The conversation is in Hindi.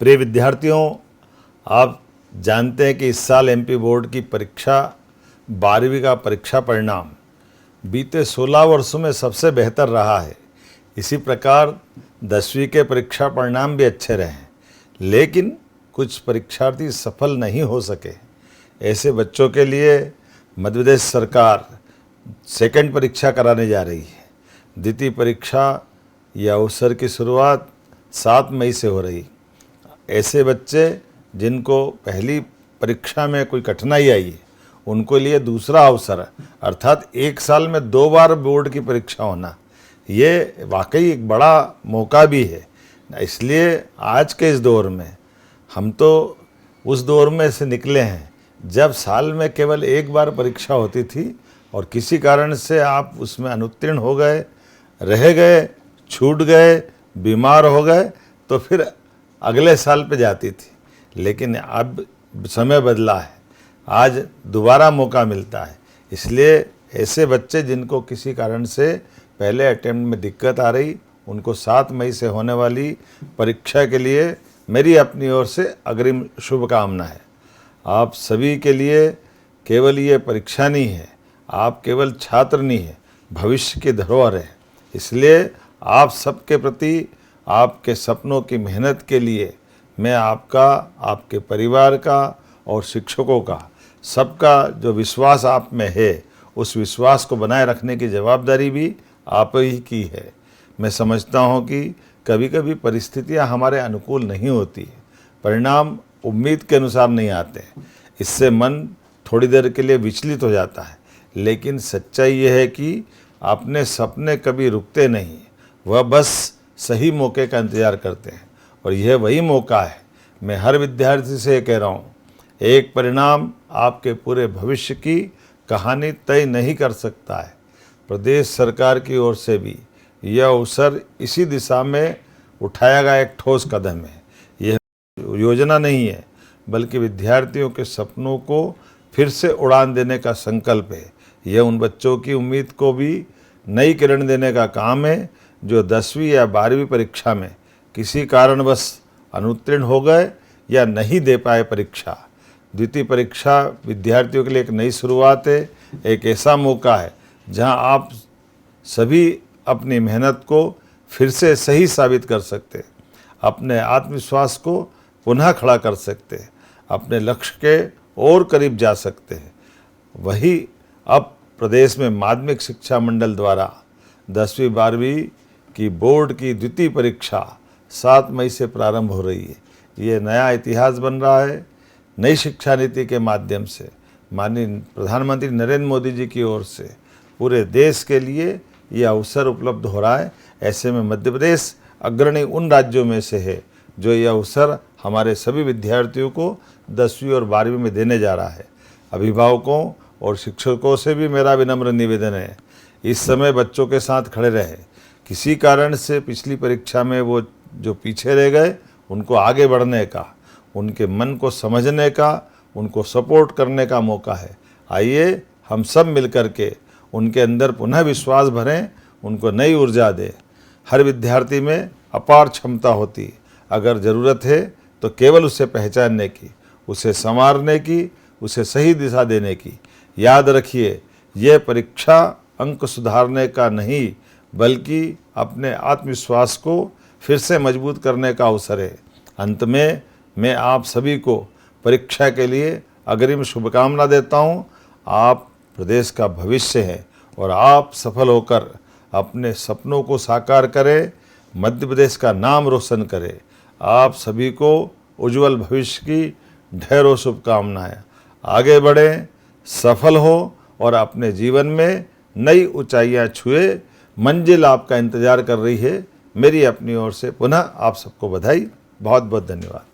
प्रिय विद्यार्थियों, आप जानते हैं कि इस साल एमपी बोर्ड की परीक्षा 12वीं का परीक्षा परिणाम बीते 16 वर्षों में सबसे बेहतर रहा है। इसी प्रकार 10वीं के परीक्षा परिणाम भी अच्छे रहे, लेकिन कुछ परीक्षार्थी सफल नहीं हो सके। ऐसे बच्चों के लिए मध्य प्रदेश सरकार सेकंड परीक्षा कराने जा रही है। द्वितीय परीक्षा या अवसर की शुरुआत 7 मई से हो रही। ऐसे बच्चे जिनको पहली परीक्षा में कोई कठिनाई आई है, उनको लिए दूसरा अवसर अर्थात 1 साल में 2 बार बोर्ड की परीक्षा होना, ये वाकई एक बड़ा मौका भी है। इसलिए आज के इस दौर में हम तो उस दौर में से निकले हैं जब साल में केवल 1 बार परीक्षा होती थी और किसी कारण से आप उसमें अनुत्तीर्ण हो गए, रह गए, छूट गए, बीमार हो गए तो फिर अगले साल पे जाती थी। लेकिन अब समय बदला है, आज दोबारा मौका मिलता है। इसलिए ऐसे बच्चे जिनको किसी कारण से पहले अटेम्प्ट में दिक्कत आ रही, उनको 7 मई से होने वाली परीक्षा के लिए मेरी अपनी ओर से अग्रिम शुभकामना है। आप सभी के लिए केवल ये परीक्षा नहीं है, आप केवल छात्र नहीं है, भविष्य की धरोहर है। इसलिए आप सबके प्रति आपके सपनों की मेहनत के लिए मैं आपका, आपके परिवार का और शिक्षकों का, सबका जो विश्वास आप में है, उस विश्वास को बनाए रखने की जवाबदारी भी आप ही की है। मैं समझता हूं कि कभी कभी परिस्थितियां हमारे अनुकूल नहीं होती है, परिणाम उम्मीद के अनुसार नहीं आते, इससे मन थोड़ी देर के लिए विचलित हो जाता है। लेकिन सच्चाई यह है कि अपने सपने कभी रुकते नहीं, वह बस सही मौके का इंतज़ार करते हैं और यह वही मौका है। मैं हर विद्यार्थी से कह रहा हूँ, एक परिणाम आपके पूरे भविष्य की कहानी तय नहीं कर सकता है। प्रदेश सरकार की ओर से भी यह अवसर इसी दिशा में उठाया गया एक ठोस कदम है। यह योजना नहीं है, बल्कि विद्यार्थियों के सपनों को फिर से उड़ान देने का संकल्प है। यह उन बच्चों की उम्मीद को भी नई किरण देने का काम है जो 10वीं या 12वीं परीक्षा में किसी कारणवश अनुत्तीर्ण हो गए या नहीं दे पाए परीक्षा। द्वितीय परीक्षा विद्यार्थियों के लिए एक नई शुरुआत है, एक ऐसा मौका है जहां आप सभी अपनी मेहनत को फिर से सही साबित कर सकते हैं, अपने आत्मविश्वास को पुनः खड़ा कर सकते हैं, अपने लक्ष्य के और करीब जा सकते हैं। वही अब प्रदेश में माध्यमिक शिक्षा मंडल द्वारा 10वीं 12वीं की बोर्ड की द्वितीय परीक्षा 7 मई से प्रारंभ हो रही है। ये नया इतिहास बन रहा है। नई शिक्षा नीति के माध्यम से माननीय प्रधानमंत्री नरेंद्र मोदी जी की ओर से पूरे देश के लिए ये अवसर उपलब्ध हो रहा है। ऐसे में मध्य प्रदेश अग्रणी उन राज्यों में से है जो ये अवसर हमारे सभी विद्यार्थियों को 10वीं और 12वीं में देने जा रहा है। अभिभावकों और शिक्षकों से भी मेरा विनम्र निवेदन है, इस समय बच्चों के साथ खड़े रहे। किसी कारण से पिछली परीक्षा में वो जो पीछे रह गए, उनको आगे बढ़ने का, उनके मन को समझने का, उनको सपोर्ट करने का मौका है। आइए हम सब मिलकर के उनके अंदर पुनः विश्वास भरें, उनको नई ऊर्जा दें। हर विद्यार्थी में अपार क्षमता होती है, अगर ज़रूरत है तो केवल उसे पहचानने की, उसे संवारने की, उसे सही दिशा देने की। याद रखिए, यह परीक्षा अंक सुधारने का नहीं, बल्कि अपने आत्मविश्वास को फिर से मजबूत करने का अवसर है। अंत में मैं आप सभी को परीक्षा के लिए अग्रिम शुभकामना देता हूँ। आप प्रदेश का भविष्य हैं और आप सफल होकर अपने सपनों को साकार करें, मध्य प्रदेश का नाम रोशन करें। आप सभी को उज्जवल भविष्य की ढेरों शुभकामनाएं। आगे बढ़ें, सफल हो और अपने जीवन में नई ऊंचाइयां छुए। मंजिल आपका इंतजार कर रही है। मेरी अपनी ओर से पुनः आप सबको बधाई। बहुत बहुत धन्यवाद।